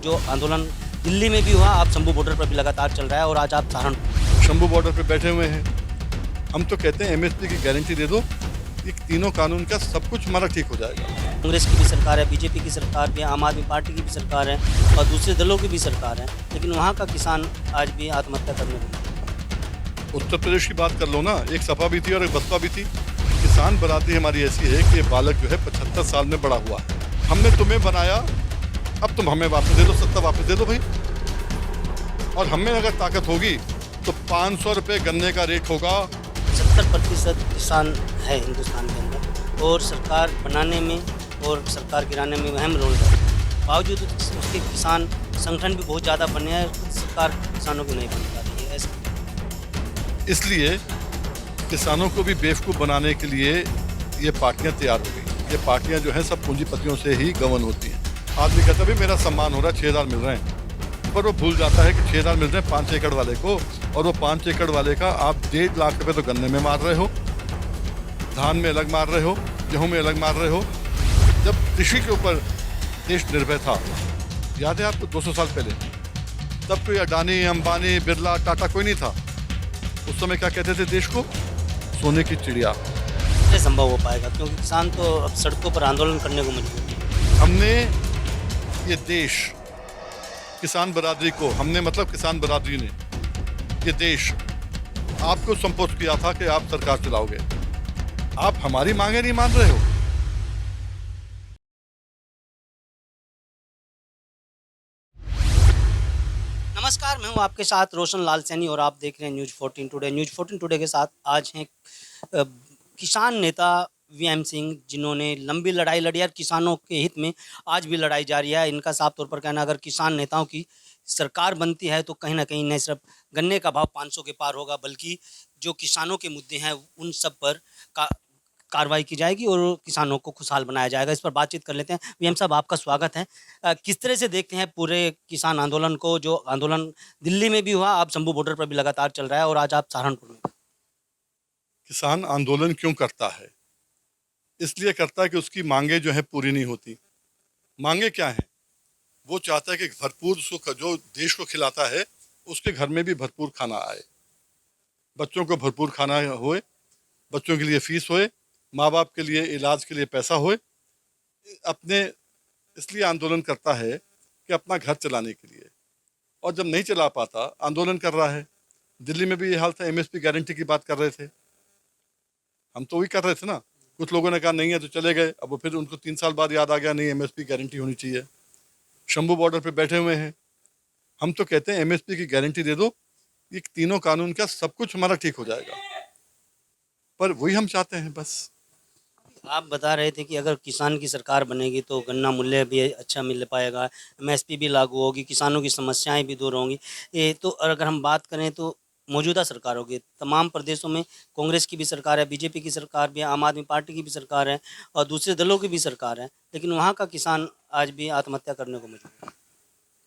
जो आंदोलन दिल्ली में भी हुआ, आप शंभू बॉर्डर पर भी लगातार चल रहा है और आज आप सहारनपुर शंभू बॉर्डर पे बैठे हुए हैं। हम तो कहते हैं एमएसपी की गारंटी दे दो, ये तीनों कानून का सब कुछ हमारा ठीक हो जाएगा। कांग्रेस की भी सरकार है, बीजेपी की सरकार भी है, आम आदमी पार्टी की भी सरकार है और दूसरे दलों की भी सरकार है, लेकिन वहाँ का किसान आज भी आत्महत्या करने को। उत्तर प्रदेश की बात कर लो ना, एक सपा भी थी और एक बसपा भी थी। किसान बरादरी हमारी ऐसी है कि ये बालक जो है 75 साल में बड़ा हुआ है। हमने तुम्हें बनाया, अब तुम हमें वापस दे दो, सत्ता वापस दे दो भाई। और हमें अगर ताकत होगी तो 500 रुपये गन्ने का रेट होगा। 70% किसान है हिंदुस्तान के अंदर और सरकार बनाने में और सरकार गिराने में अहम रोल है। बावजूद उसके किसान संगठन भी बहुत ज़्यादा बने हैं, सरकार किसानों को नहीं बन पा रही है। ऐसे इसलिए किसानों को भी बेवकूफ़ बनाने के लिए ये पार्टियां तैयार हो गई। ये पार्टियां जो हैं सब पूंजीपतियों से ही गवर्न होती हैं। आदमी कहता है भाई मेरा सम्मान हो रहा है, 6,000 मिल रहे हैं, पर वो भूल जाता है कि 6,000 मिल रहे हैं 5 एकड़ वाले को, और वो 5 एकड़ वाले का आप 1.5 लाख रुपए तो गन्ने में मार रहे हो, धान में अलग मार रहे हो, गेहूं में अलग मार रहे हो। जब कृषि के ऊपर देश निर्भर था, याद है आपको 200 साल पहले, तब कोई अडानी, अंबानी, बिरला, टाटा कोई नहीं था। उस समय क्या कहते थे देश को? सोने की चिड़िया। कैसे संभव हो पाएगा, क्योंकि किसान तो अब सड़कों पर आंदोलन करने को मजबूर है। हमने ये देश किसान बरादरी को, हमने मतलब किसान बरादरी ने ये देश आपको संपोष किया था कि आप सरकार चलाओगे। आप हमारी मांगे नहीं मान रहे हो। नमस्कार, मैं हूं आपके साथ रोशन लाल सैनी और आप देख रहे हैं न्यूज़ 14 टुडे। न्यूज़ 14 टुडे के साथ आज हैं किसान नेता वीएम सिंह, जिन्होंने लंबी लड़ाई लड़ी और किसानों के हित में आज भी लड़ाई जारी है। इनका साफ तौर पर कहना, अगर किसान नेताओं की सरकार बनती है तो कहीं ना कहीं न सिर्फ गन्ने का भाव 500 के पार होगा, बल्कि जो किसानों के मुद्दे हैं उन सब पर कार्रवाई की जाएगी और किसानों को खुशहाल बनाया जाएगा। इस पर बातचीत कर लेते हैं। वीएम साहब, आपका स्वागत है। किस तरह से देखते हैं पूरे किसान आंदोलन को, जो आंदोलन दिल्ली में भी हुआ, आप शंभू बॉर्डर पर भी लगातार चल रहा है और आज आप सहारनपुर में। किसान आंदोलन क्यों करता है? इसलिए करता है कि उसकी मांगे जो है पूरी नहीं होती। मांगे क्या है? वो चाहता है कि भरपूर सुख जो देश को खिलाता है उसके घर में भी भरपूर खाना आए, बच्चों को भरपूर खाना होए, बच्चों के लिए फीस होए, माँ बाप के लिए इलाज के लिए पैसा होए। अपने इसलिए आंदोलन करता है कि अपना घर चलाने के लिए, और जब नहीं चला पाता आंदोलन कर रहा है। दिल्ली में भी ये हाल था, एमएसपी गारंटी की बात कर रहे थे, हम तो वही कर रहे थे ना। कुछ लोगों ने कहा नहीं है तो चले गए, अब वो फिर उनको 3 साल बाद याद आ गया नहीं एमएसपी गारंटी होनी चाहिए। शंभू बॉर्डर पे बैठे हुए हैं। हम तो कहते हैं एमएसपी की गारंटी दे दो, ये तीनों कानून का सब कुछ हमारा ठीक हो जाएगा। पर वही हम चाहते हैं बस। आप बता रहे थे कि अगर किसान की सरकार बनेगी तो गन्ना मूल्य भी अच्छा मिल पाएगा, एमएसपी भी लागू होगी, किसानों की समस्याएं भी दूर होंगी। ये तो अगर हम बात करें तो मौजूदा सरकार होगी, तमाम प्रदेशों में कांग्रेस की भी सरकार है, बीजेपी की सरकार भी है, आम आदमी पार्टी की भी सरकार है और दूसरे दलों की भी सरकार है, लेकिन वहाँ का किसान आज भी आत्महत्या करने को मजबूर है।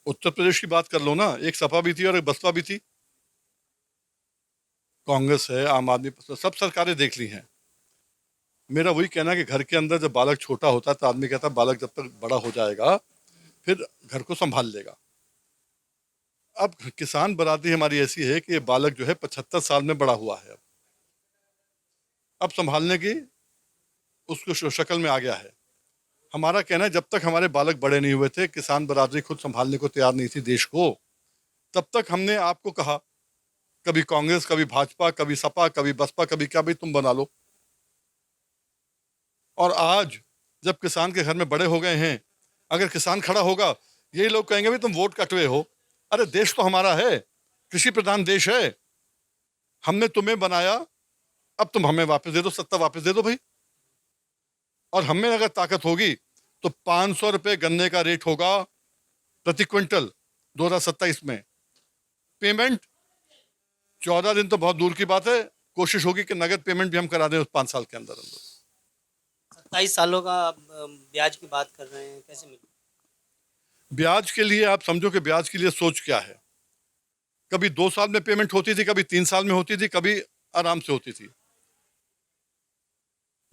उत्तर प्रदेश की बात कर लो ना, एक सपा भी थी और एक बसपा भी थी। कांग्रेस है, आम आदमी, सब सरकारें देख ली हैं। मेरा वही कहना है कि घर के अंदर जब बालक छोटा होता है तो आदमी कहता है बालक जब तक बड़ा हो जाएगा फिर घर को संभाल लेगा। अब किसान बरादरी हमारी ऐसी है कि ये बालक जो है 75 साल में बड़ा हुआ है, अब संभालने की उसको शक्ल में आ गया है। हमारा कहना है जब तक हमारे बालक बड़े नहीं हुए थे, किसान बरादरी खुद संभालने को तैयार नहीं थी देश को, तब तक हमने आपको कहा, कभी कांग्रेस, कभी भाजपा, कभी सपा, कभी बसपा, कभी क्या, भाई तुम बना लो। और आज जब किसान के घर में बड़े हो गए हैं, अगर किसान खड़ा होगा, यही लोग कहेंगे भाई तुम वोट कटवे हो। अरे देश तो हमारा है, कृषि प्रधान देश है, हमने तुम्हें बनाया, अब तुम हमें वापस दे दो, सत्ता वापस दे दो भाई। और हमें अगर ताकत होगी तो 500 रुपये गन्ने का रेट होगा प्रति क्विंटल 2027 में। पेमेंट 14 दिन तो बहुत दूर की बात है, कोशिश होगी कि नगद पेमेंट भी हम करा दें उस 5 साल के अंदर अंदर। 27 सालों का आप ब्याज की बात कर रहे हैं, कैसे मिले? ब्याज के लिए आप समझो कि ब्याज के लिए सोच क्या है। कभी 2 साल में पेमेंट होती थी, कभी 3 साल में होती थी, कभी आराम से होती थी।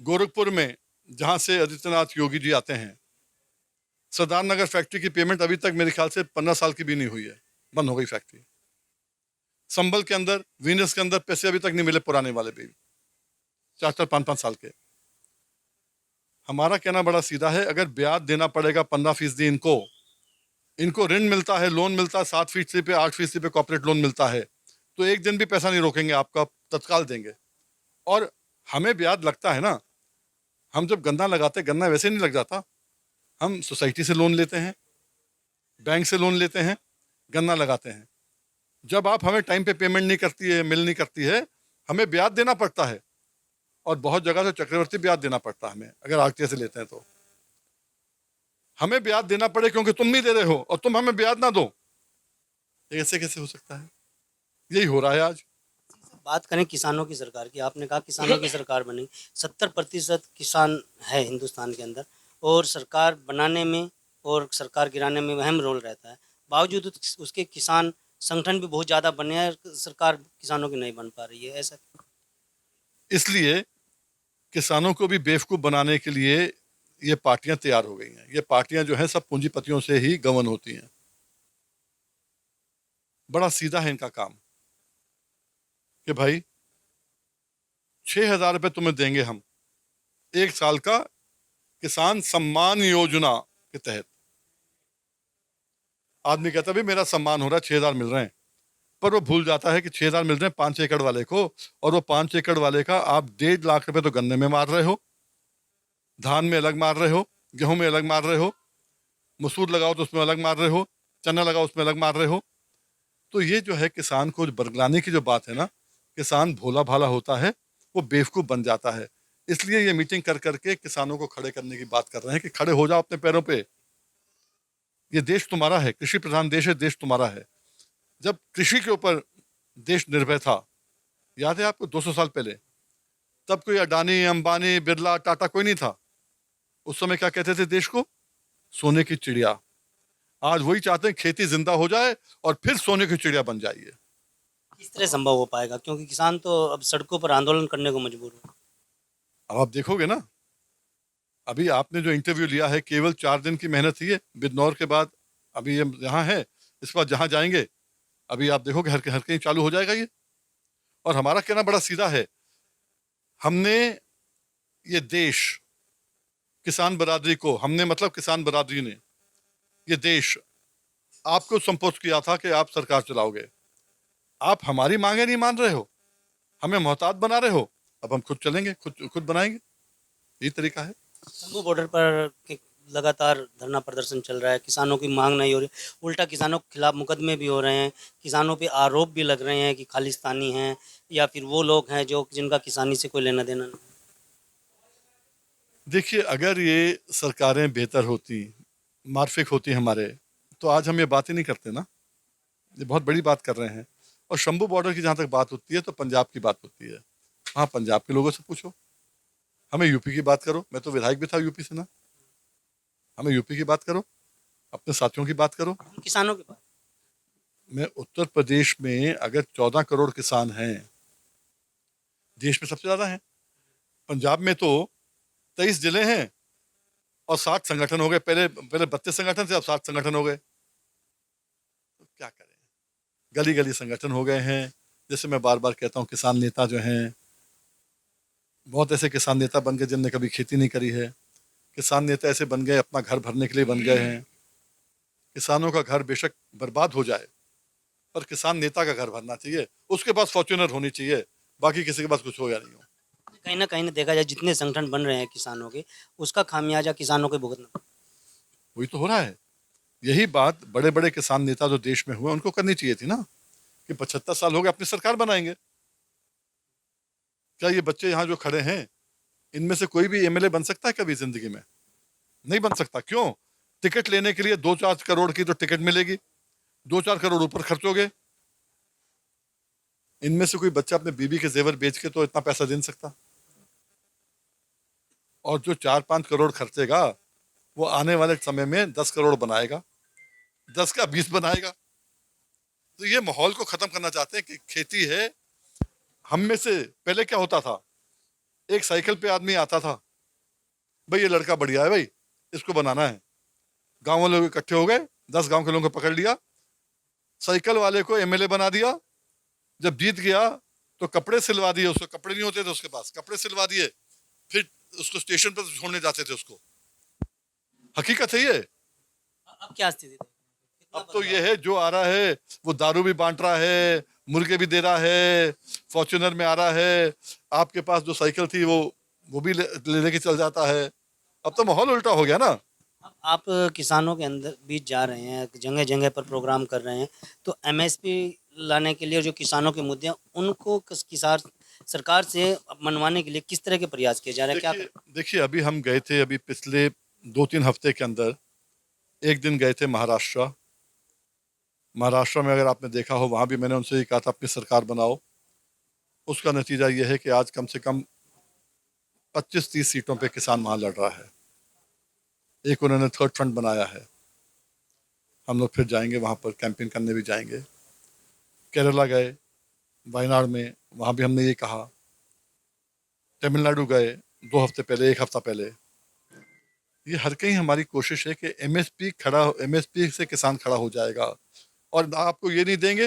गोरखपुर में जहाँ से आदित्यनाथ योगी जी आते हैं, सरदार नगर फैक्ट्री की पेमेंट अभी तक मेरे ख्याल से 15 साल की भी नहीं हुई है, बंद हो गई फैक्ट्री। संभल के अंदर, वीनस के अंदर पैसे अभी तक नहीं मिले पुराने वाले भी, 4-4, 5-5 साल के। हमारा कहना बड़ा सीधा है, अगर ब्याज देना पड़ेगा 15% इनको, इनको ऋण मिलता है, लोन मिलता है 7% पे, 8% पे कॉर्पोरेट लोन मिलता है, तो एक दिन भी पैसा नहीं रोकेंगे आपका, तत्काल देंगे। और हमें ब्याज लगता है ना, हम जब गन्ना लगाते, गन्ना वैसे नहीं लग जाता, हम सोसाइटी से लोन लेते हैं, बैंक से लोन लेते हैं, गन्ना लगाते हैं। जब आप हमें टाइम पे पेमेंट नहीं करती है, मिल नहीं करती है, हमें ब्याज देना पड़ता है, और बहुत जगह से चक्रवर्ती ब्याज देना पड़ता है हमें, अगर आरटीए से लेते हैं तो। हमें ब्याज देना पड़े क्योंकि तुम नहीं दे रहे हो और तुम हमें ब्याज ना दो, ये ऐसे कैसे हो सकता है? यही हो रहा है आज। बात करें किसानों की सरकार की, आपने कहा किसानों की सरकार बनी, 70% किसान है हिंदुस्तान के अंदर, और सरकार बनाने में और सरकार गिराने में अहम रोल रहता है। बावजूद उसके किसान संगठन भी बहुत ज़्यादा बने हैं, सरकार किसानों की नहीं बन पा रही है, ऐसा इसलिए किसानों को भी बेवकूफ़ बनाने के लिए ये पार्टियां तैयार हो गई हैं। ये पार्टियां जो हैं सब पूंजीपतियों से ही गवर्न होती हैं। बड़ा सीधा है इनका काम कि भाई 6,000 रुपये तुम्हें देंगे हम, 1 साल का, किसान सम्मान योजना के तहत। आदमी कहता है भाई मेरा सम्मान हो रहा है, 6,000 मिल रहे हैं, पर वो भूल जाता है कि 6,000 मिल रहे हैं 5 एकड़ वाले को, और वो 5 एकड़ वाले का आप 1.5 लाख रुपए तो गन्ने में मार रहे हो, धान में अलग मार रहे हो, गेहूं में अलग मार रहे हो, मसूर लगाओ तो उसमें अलग मार रहे हो, चना लगाओ उसमें अलग मार रहे हो। तो ये जो है किसान को बरगलाने की जो बात है ना, किसान भोला भाला होता है, वो बेवकूफ़ बन जाता है। इसलिए ये मीटिंग कर करके किसानों को खड़े करने की बात कर रहे हैं कि खड़े हो जाओ अपने पैरों पे। ये देश तुम्हारा है, कृषि प्रधान देश है, देश तुम्हारा है। जब कृषि के ऊपर देश निर्भर था, याद है आपको 200 साल पहले, तब कोई अडानी, अंबानी, बिरला, टाटा कोई नहीं था। उस समय क्या कहते थे देश को? सोने की चिड़िया। आज वही चाहते हैं खेती जिंदा हो जाए और फिर सोने की चिड़िया बन जाइए। किस तरह संभव हो पाएगा, क्योंकि किसान तो अब सड़कों पर आंदोलन करने को मजबूर है। अब आप देखोगे ना, अभी आपने जो इंटरव्यू लिया है, केवल 4 दिन की मेहनत ही है बिजनौर के बाद। अभी ये यहाँ है, इस बार जहाँ जाएंगे अभी आप देखोगे हर कहीं चालू हो जाएगा ये। और हमारा कहना बड़ा सीधा है, हमने ये देश, किसान बरादरी को, हमने मतलब किसान बरादरी ने ये देश आपको संपोष किया था कि आप सरकार चलाओगे। आप हमारी मांगे नहीं मान रहे हो, हमें मोहताज बना रहे हो, अब हम खुद चलेंगे, खुद बनाएंगे। यही तरीका है। शंभू बॉर्डर पर लगातार धरना प्रदर्शन चल रहा है, किसानों की मांग नहीं हो रही, उल्टा किसानों के खिलाफ मुकदमे भी हो रहे हैं, किसानों पे आरोप भी लग रहे हैं कि खालिस्तानी हैं या फिर वो लोग हैं जो जिनका किसानी से कोई लेना देना नहीं। देखिए, अगर ये सरकारें बेहतर होती, मार्फिक होती हमारे, तो आज हम ये बातें नहीं करते ना। ये बहुत बड़ी बात कर रहे हैं। और शंभू बॉर्डर की जहाँ तक बात होती है तो पंजाब की बात होती है। हाँ, पंजाब के लोगों से पूछो, हमें यूपी की बात करो, मैं तो विधायक भी था यूपी से ना। हमें यूपी की बात करो, अपने साथियों की बात करो। हम किसानों के पास मैं उत्तर प्रदेश में अगर 14 करोड़ किसान हैं, देश में सबसे ज़्यादा हैं। पंजाब में तो 23 जिले हैं और 60 संगठन हो गए। पहले पहले 32 संगठन थे, अब 60 संगठन हो गए। तो क्या करें, गली गली संगठन हो गए हैं। जैसे मैं बार बार कहता हूँ, किसान नेता जो हैं, बहुत ऐसे किसान नेता बन गए जिनने कभी खेती नहीं करी है। किसान नेता ऐसे बन गए, अपना घर भरने के लिए बन गए हैं। किसानों का घर बेशक बर्बाद हो जाए, पर किसान नेता का घर भरना चाहिए, उसके पास फॉर्च्यूनर होनी चाहिए, बाकी किसी के पास कुछ हो या नहीं हो। कहीं ना कहीं देखा जाए जितने संगठन बन रहे हैं किसानों के, उसका खामियाजा किसानों को भुगतना। वही तो हो रहा है। यही बात बड़े बड़े किसान नेता जो देश में हुए उनको करनी चाहिए थी ना, कि 75 साल हो गए अपनी सरकार बनाएंगे। क्या ये बच्चे यहाँ जो खड़े हैं, इनमें से कोई भी एमएलए बन सकता है कभी जिंदगी में? नहीं बन सकता। क्यों? टिकट लेने के लिए 2-4 करोड़ की तो टिकट मिलेगी, 2-4 करोड़ ऊपर खर्च हो गए। इनमें से कोई बच्चा अपने बीबी के जेवर बेच के तो इतना पैसा दे नहीं सकता। और जो 4-5 करोड़ खर्चेगा, वो आने वाले समय में 10 करोड़ बनाएगा, 10 का 20 बनाएगा। तो ये माहौल को खत्म करना चाहते हैं कि खेती है। हम में से पहले क्या होता था, एक साइकिल पे आदमी आता था, भाई ये लड़का बढ़िया है, भाई इसको बनाना है, गांव वाले इकट्ठे हो गए, 10 गांव के लोगों को पकड़ लिया, साइकिल वाले को एमएलए बना दिया, जब जीत गया तो कपड़े सिलवा दिए, उसको कपड़े नहीं होते थे उसके पास, कपड़े सिलवा दिए, फिर उसको स्टेशन पर छोड़ने जाते थे उसको। हकीकत है ये। अब क्या स्थिति है? कितना अब तो बदलाव? ये है, जो आ रहा है वो दारू भी बांट रहा है, मुर्गे भी दे रहा है, फॉर्च्यूनर में आ रहा है, आपके पास जो साइकिल थी वो भी लेके चल जाता है। अब तो माहौल उल्टा हो गया ना। अब आप किसानों के अंदर बीच जा रहे हैं, जगह जगह पर प्रोग्राम कर रहे हैं, तो एमएसपी लाने के लिए जो किसानों के मुद्दे हैं उनको किसान सरकार से मनवाने के लिए किस तरह के प्रयास किए जा रहे हैं, क्या देखिए अभी हम गए थे, अभी पिछले 2-3 हफ्ते के अंदर एक दिन गए थे महाराष्ट्र। महाराष्ट्र में अगर आपने देखा हो, वहाँ भी मैंने उनसे ये कहा था अपनी सरकार बनाओ। उसका नतीजा ये है कि आज कम से कम 25-30 सीटों पे किसान वहाँ लड़ रहा है। एक उन्होंने थर्ड फ्रंट बनाया है। हम लोग फिर जाएंगे वहाँ पर, कैंपेन करने भी जाएंगे। केरला गए, वायनाड में, वहाँ भी हमने ये कहा। तमिलनाडु गए 2 हफ्ते पहले, 1 हफ्ता पहले। ये हर कहीं हमारी कोशिश है कि एमएसपी से किसान खड़ा हो जाएगा, और आपको ये नहीं देंगे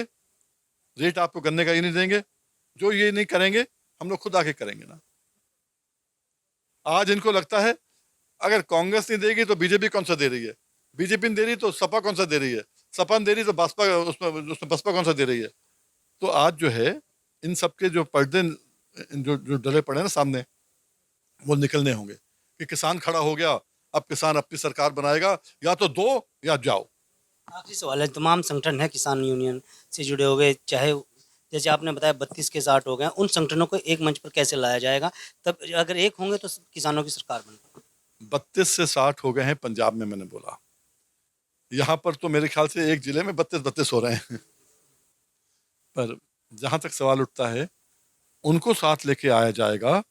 रेट, आपको गन्ने का ये नहीं देंगे, जो ये नहीं करेंगे हम लोग खुद आके करेंगे ना। आज इनको लगता है अगर कांग्रेस नहीं देगी तो बीजेपी कौन सा दे रही है, बीजेपी नहीं दे रही तो सपा कौन सा दे रही है, सपा नहीं दे रही तो बसपा, उसमें बसपा कौन सा दे रही है। तो आज जो है इन सबके जो पर्दे जो डले पड़े हैं ना सामने, वो निकलने होंगे कि किसान खड़ा हो गया, अब किसान अपनी सरकार बनाएगा, या तो दो या जाओ। आखिरी सवाल है, तमाम संगठन है किसान यूनियन से जुड़े हो गए, चाहे जैसे आपने बताया 32 के 60 हो गए, उन संगठनों को एक मंच पर कैसे लाया जाएगा, तब अगर एक होंगे तो किसानों की सरकार बनेगी। 32 से 60 हो गए हैं पंजाब में, मैंने बोला। यहाँ पर तो मेरे ख्याल से एक जिले में 32 हो रहे हैं। पर जहाँ तक सवाल उठता है, उनको साथ लेके आया जाएगा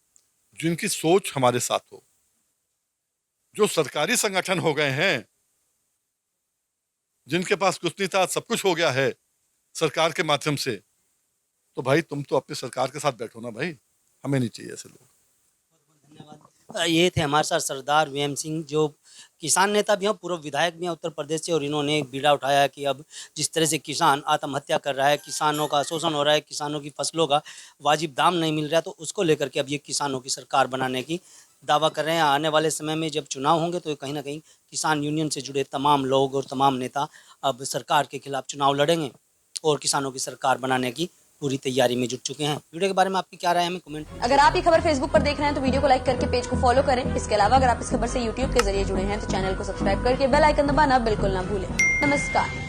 जिनकी सोच हमारे साथ हो। जो सरकारी संगठन हो गए हैं, जिनके पास कुछ नहीं था, सब कुछ हो गया है सरकार के माध्यम से, तो भाई तुम तो अपनी सरकार के साथ बैठो ना भाई, हमें नहीं चाहिए ऐसे लोग। धन्यवाद। ये थे हमारे साथ सरदार वीएम सिंह, जो किसान नेता भी हैं, पूर्व विधायक भी हैं उत्तर प्रदेश से, और इन्होंने एक बीड़ा उठाया कि अब जिस तरह से किसान आत्महत्या कर रहा है, किसानों का शोषण हो रहा है, किसानों की फसलों का वाजिब दाम नहीं मिल रहा है, तो उसको लेकर के अब ये किसानों की सरकार बनाने की दावा कर रहे हैं। आने वाले समय में जब चुनाव होंगे तो कहीं ना कहीं किसान यूनियन से जुड़े तमाम लोग और तमाम नेता अब सरकार के खिलाफ चुनाव लड़ेंगे और किसानों की सरकार बनाने की पूरी तैयारी में जुट चुके हैं। वीडियो के बारे में आपकी क्या राय है, हमें कमेंट में। अगर आप ये खबर फेसबुक पर देख रहे हैं तो वीडियो को लाइक करके पेज को फॉलो करें। इसके अलावा अगर आप इस खबर से यूट्यूब के जरिए जुड़े हैं तो चैनल को सब्सक्राइब करके बेल आइकन दबाना बिल्कुल ना भूलें। नमस्कार।